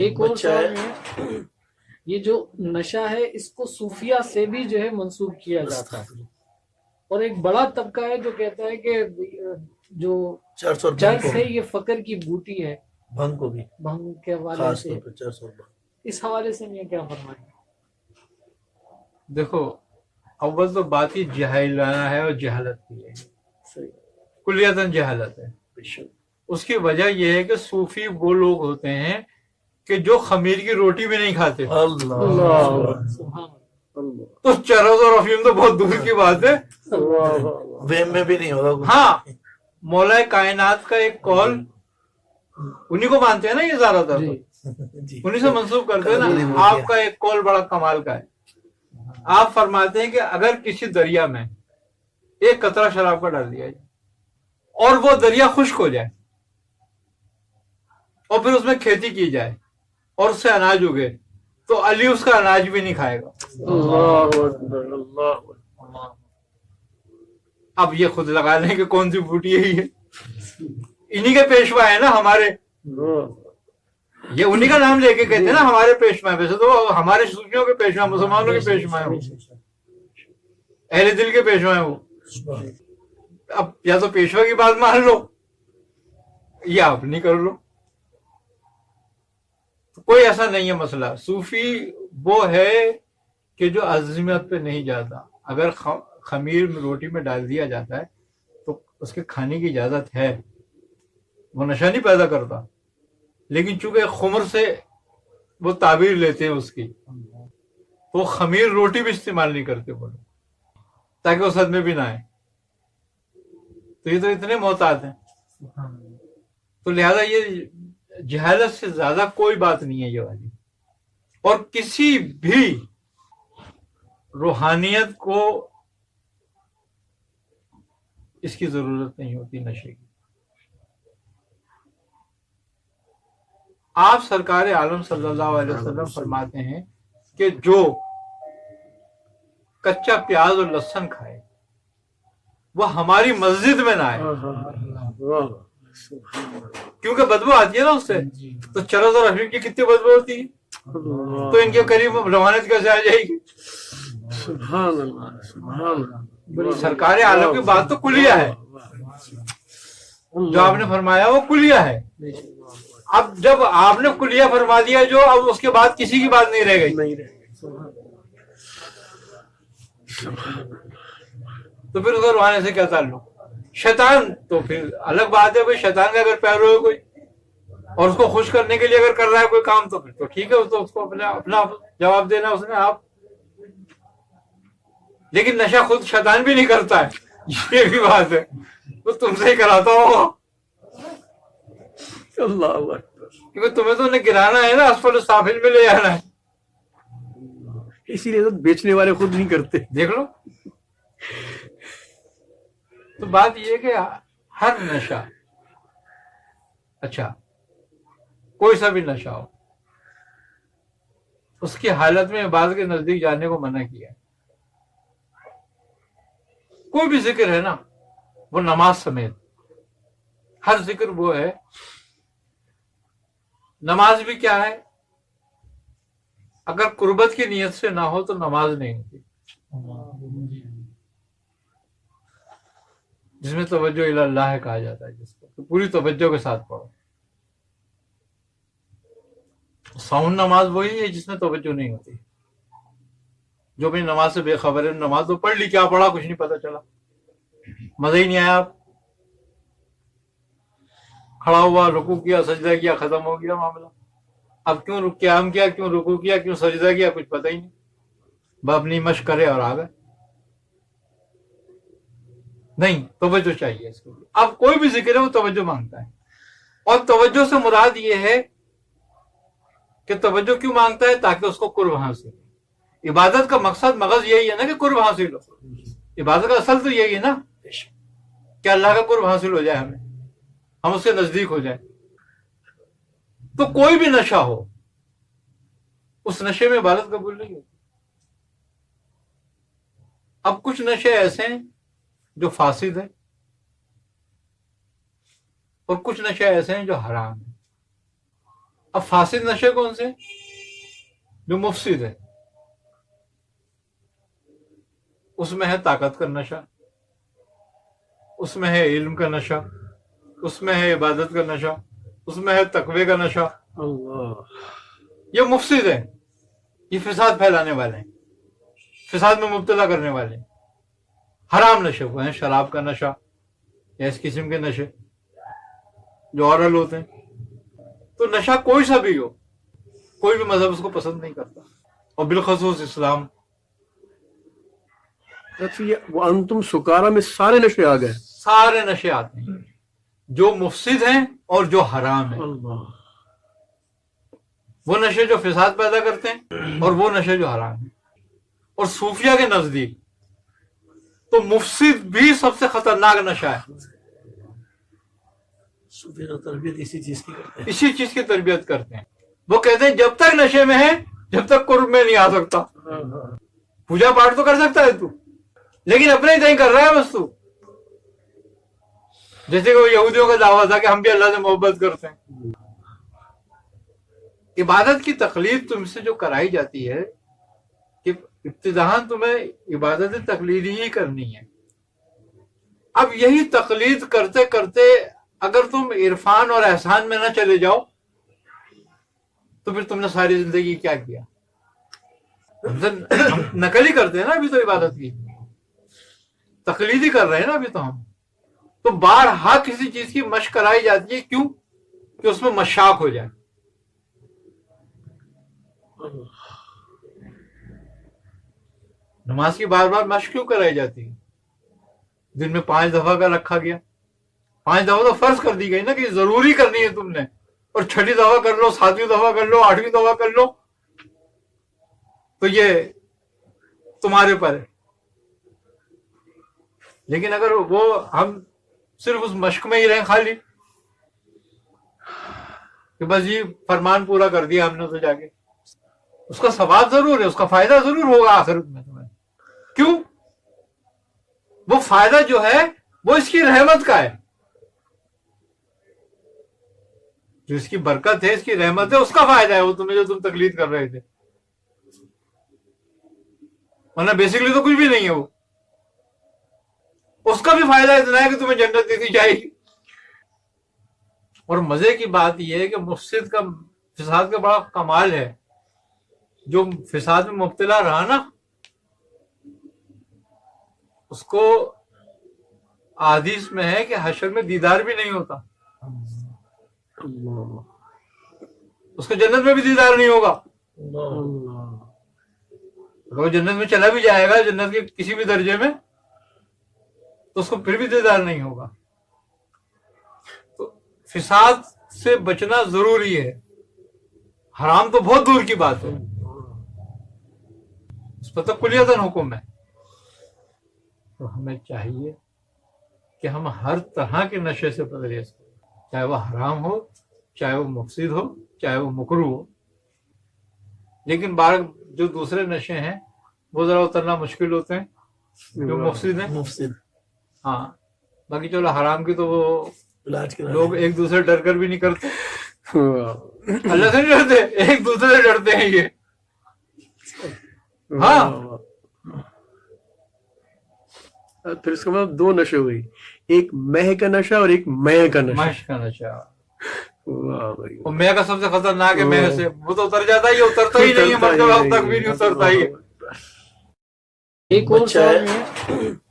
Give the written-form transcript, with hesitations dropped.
ایک اور بچہ سوال ہے. ہے، یہ جو نشہ ہے اس کو صوفیہ سے بھی جو ہے منسوب کیا جاتا ہے، اور ایک بڑا طبقہ ہے جو کہتا ہے کہ جو چرس اور بھنگ چرس کو ہے بھی، یہ فقر کی بوٹی ہے، بھنگ کو بھی بھنگ کے حوالے خاص سے، طور پہ چرس اور بھنگ. اس حوالے سے میں کیا فرمائیں گے؟ دیکھو، اول تو بات ہی جاہلانہ ہے اور جہالت کی ہے، صحیح. کلیتاً جہالت ہے. اس کی وجہ یہ ہے کہ صوفی وہ لوگ ہوتے ہیں کہ جو خمیر کی روٹی بھی نہیں کھاتے. اللہ سبحان اللہ. تو چرس اور افیم تو بہت دور کی بات ہے. ویم میں بھی نہیں ہوگا. ہاں، مولا کائنات کا ایک قول انہی کو مانتے ہیں نا یہ زیادہ تر، جی انہی سے منسوب کرتے ہیں نا. قدیم ہو آپ گیا. کا ایک قول بڑا کمال کا ہے. آپ فرماتے ہیں کہ اگر کسی دریا میں ایک قطرہ شراب کا ڈال دیا جائے اور وہ دریا خشک ہو جائے اور پھر اس میں کھیتی کی جائے اور اس سے اناج اگے تو علی اس کا اناج بھی نہیں کھائے گا. اللہ اکبر، اللہ اکبر. اب یہ خود لگا لیں کہ کون سی بوٹی ہے یہ. انہی کے پیشوا ہے نا ہمارے، یہ انہی کا نام لے کے کہتے ہیں نا ہمارے پیشوا. ویسے تو ہمارے صوفیوں کے پیشوا، مسلمانوں کے پیشوا ہیں، اہل دل کے پیشوا ہیں وہ. اب یا تو پیشوا کی بات مان لو یا اپنی کر لو. کوئی ایسا نہیں ہے مسئلہ. صوفی وہ ہے کہ جو عظمت پہ نہیں جاتا. اگر خمیر میں روٹی میں ڈال دیا جاتا ہے تو اس کے کھانے کی اجازت ہے، وہ نشہ نہیں پیدا کرتا، لیکن چونکہ خمر سے وہ تعبیر لیتے ہیں اس کی، وہ خمیر روٹی بھی استعمال نہیں کرتے وہ لوگ تاکہ وہ صدمے بھی نہ آئے. تو یہ تو اتنے محتاط ہیں. تو لہذا یہ جہالت سے زیادہ کوئی بات نہیں ہے یہ والی. اور کسی بھی روحانیت کو اس کی ضرورت نہیں ہوتی نشے کی. آپ سرکار عالم صلی اللہ علیہ وسلم فرماتے ہیں کہ جو کچا پیاز اور لہسن کھائے وہ ہماری مسجد میں نہ آئے، کیونکہ بدبو آتی ہے نا اس سے. تو چرس اور افیم کی کتنی بدبو ہوتی ہے، تو ان کے قریب روحانیت کیسے آ جائے گی؟ سبحان اللہ، سبحان اللہ. سرکار عالم کی بات تو کلیہ ہے، جو آپ نے فرمایا وہ کلیہ ہے. اب جب آپ نے کلیہ فرما دیا جو، اب اس کے بعد کسی کی بات نہیں رہ گئی، تو پھر اس کا روحانی سے کیا تعلق؟ شیطان تو پھر الگ بات ہے. بھائی شیطان کا اگر پیرو ہے کوئی اور اس کو خوش کرنے کے لیے اگر کر رہا ہے کوئی کام تو پھر تو ٹھیک ہے، تو اس کو اپنا جواب دینا اس نے آپ. لیکن نشہ خود شیطان بھی نہیں کرتا ہے، یہ بھی بات ہے، وہ تم سے ہی کراتا ہوگا. اللہ اکبر. کیونکہ تمہیں تو انہیں گرانا ہے نا، اسفل السافل میں لے جانا ہے. اسی لیے تو بیچنے والے خود نہیں کرتے. دیکھ لو. تو بات یہ کہ ہر نشہ، اچھا کوئی سا بھی نشہ ہو، اس کی حالت میں عبادت کے نزدیک جانے کو منع کیا ہے. کوئی بھی ذکر ہے نا، وہ نماز سمیت ہر ذکر وہ ہے. نماز بھی کیا ہے، اگر قربت کی نیت سے نہ ہو تو نماز نہیں ہوتی، جس میں توجہ الی اللہ کہا جاتا ہے، جس کو تو پوری توجہ کے ساتھ پڑھو. ساؤنڈ نماز وہی ہے جس میں توجہ نہیں ہوتی. جو اپنی نماز سے بے خبر ہے، نماز تو پڑھ لی، کیا پڑھا کچھ نہیں پتا چلا، مزہ ہی نہیں آیا. کھڑا ہوا، رکوع کیا، سجدہ کیا، ختم ہو گیا معاملہ. اب کیوں قیام کیا، کیوں رکوع کیا، کیوں سجدہ کیا، کچھ پتہ ہی نہیں. اپنی مشق کرے اور آ گئے. نہیں، توجہ چاہیے اس کو. اب کوئی بھی ذکر ہے وہ توجہ مانگتا ہے، اور توجہ سے مراد یہ ہے کہ توجہ کیوں مانگتا ہے؟ تاکہ اس کو قرب حاصل ہو. عبادت کا مقصد مغز یہی ہے نا کہ قرب حاصل ہو. عبادت کا اصل تو یہی ہے نا کہ اللہ کا قرب حاصل ہو جائے، ہمیں ہم اس کے نزدیک ہو جائیں. تو کوئی بھی نشہ ہو، اس نشے میں عبادت قبول نہیں ہوتی. اب کچھ نشے ایسے ہیں جو فاسد ہیں، اور کچھ نشے ایسے ہیں جو حرام ہیں. اب فاسد نشے کون سے؟ جو مفسد ہے. اس میں ہے طاقت کا نشہ، اس میں ہے علم کا نشہ، اس میں ہے عبادت کا نشہ، اس میں ہے تقوی کا نشہ. یہ مفسد ہے، یہ فساد پھیلانے والے ہیں، فساد میں مبتلا کرنے والے ہیں. حرام نشے وہ ہیں شراب کا نشہ یا اس قسم کے نشے جو اورل ہوتے ہیں. تو نشہ کوئی سا بھی ہو، کوئی بھی مذہب اس کو پسند نہیں کرتا، اور بالخصوص اسلام. یہ وانتم سکارا میں سارے نشے آ گئے، سارے نشے آتے ہیں جو مفسد ہیں اور جو حرام ہیں. وہ نشے جو فساد پیدا کرتے ہیں اور وہ نشے جو حرام ہیں. اور صوفیہ کے نزدیک تو مفسد بھی سب سے خطرناک نشہ ہے. صوفی تو تربیت اسی چیز کی کرتے ہیں. اسی چیز کی تربیت کرتے ہیں. وہ کہتے ہیں جب تک نشے میں ہے جب تک قرب میں نہیں آ سکتا. پوجا پاٹ تو کر سکتا ہے تو، لیکن اپنے ہی کر رہا ہے بس تو. جیسے کہ وہ یہودیوں کا دعویٰ تھا کہ ہم بھی اللہ سے محبت کرتے ہیں. عبادت کی تقلید تم سے جو کرائی جاتی ہے کہ ابتداءً تمہیں عبادت تقلیدی ہی کرنی ہے. اب یہی تقلید کرتے کرتے اگر تم عرفان اور احسان میں نہ چلے جاؤ تو پھر تم نے ساری زندگی کیا کیا؟ ہم نقل ہی کرتے ہیں نا ابھی تو عبادت کی، تقلیدی کر رہے ہیں نا ابھی تو ہم. تو بارہا کسی چیز کی مشق کرائی جاتی ہے، کیوں؟ کہ اس میں مشاق ہو جائے. نماز کی بار بار مشق کیوں کرائی جاتی ہے؟ دن میں 5 دفعہ کا رکھا گیا. 5 دفعہ تو فرض کر دی گئی نا کہ ضروری کرنی ہے تم نے، اور 6 دفعہ کر لو، 7 دفعہ کر لو، 8 دفعہ کر لو، تو یہ تمہارے پر ہے. لیکن اگر وہ ہم صرف اس مشق میں ہی رہیں خالی کہ بس یہ فرمان پورا کر دیا ہم نے تو جا کے، اس کا ثواب ضرور ہے، اس کا فائدہ ضرور ہوگا آخرت میں تمہیں. کیوں؟ وہ فائدہ جو ہے وہ اس کی رحمت کا ہے، جو اس کی برکت ہے، اس کی رحمت ہے، اس کا فائدہ ہے وہ تمہیں، جو تم تقلید کر رہے تھے. ورنہ بیسکلی تو کچھ بھی نہیں ہے وہ. اس کا بھی فائدہ اتنا ہے کہ تمہیں جنت دے دی جائے گی. اور مزے کی بات یہ ہے کہ مفسد کا فساد کا بڑا کمال ہے. جو فساد میں مبتلا رہا نا، اس کو حدیث میں ہے کہ حشر میں دیدار بھی نہیں ہوتا، اس کو جنت میں بھی دیدار نہیں ہوگا. اگر وہ جنت میں چلا بھی جائے گا جنت کے کسی بھی درجے میں تو اس کو پھر بھی دیدار نہیں ہوگا. تو فساد سے بچنا ضروری ہے، حرام تو بہت دور کی بات ہے، اس پر تو کلیتاً حکم ہے. تو ہمیں چاہیے کہ ہم ہر طرح کے نشے سے پرہیز کریں، چاہے وہ حرام ہو، چاہے وہ مفسد ہو، چاہے وہ مکروہ ہو. لیکن جو دوسرے نشے ہیں وہ ذرا اترنا مشکل ہوتے ہیں، جو مفسد ہیں. مفسد ہاں، باقی چلو حرام کی تو وہ علاج کے لوگ ایک دوسرے ڈر کر بھی نہیں کرتے. اللہ سے نہیں ڈرتے، ایک دوسرے سے ڈرتے ہیں یہ. ہاں، پھر اس کا مطلب 2 نشے ہوئی، ایک مہ کا نشہ اور ایک میں کا نشہ. مشق کا نشہ. واہ بھائی، اور میں کا سب سے خطرناک ہے میں سے، وہ تو اتر جاتا ہی، اترتا ہی نہیں ہے، مرتے وقت تک بھی نہیں اترتا ہی. ایک اور بچہ ہے سوال ہے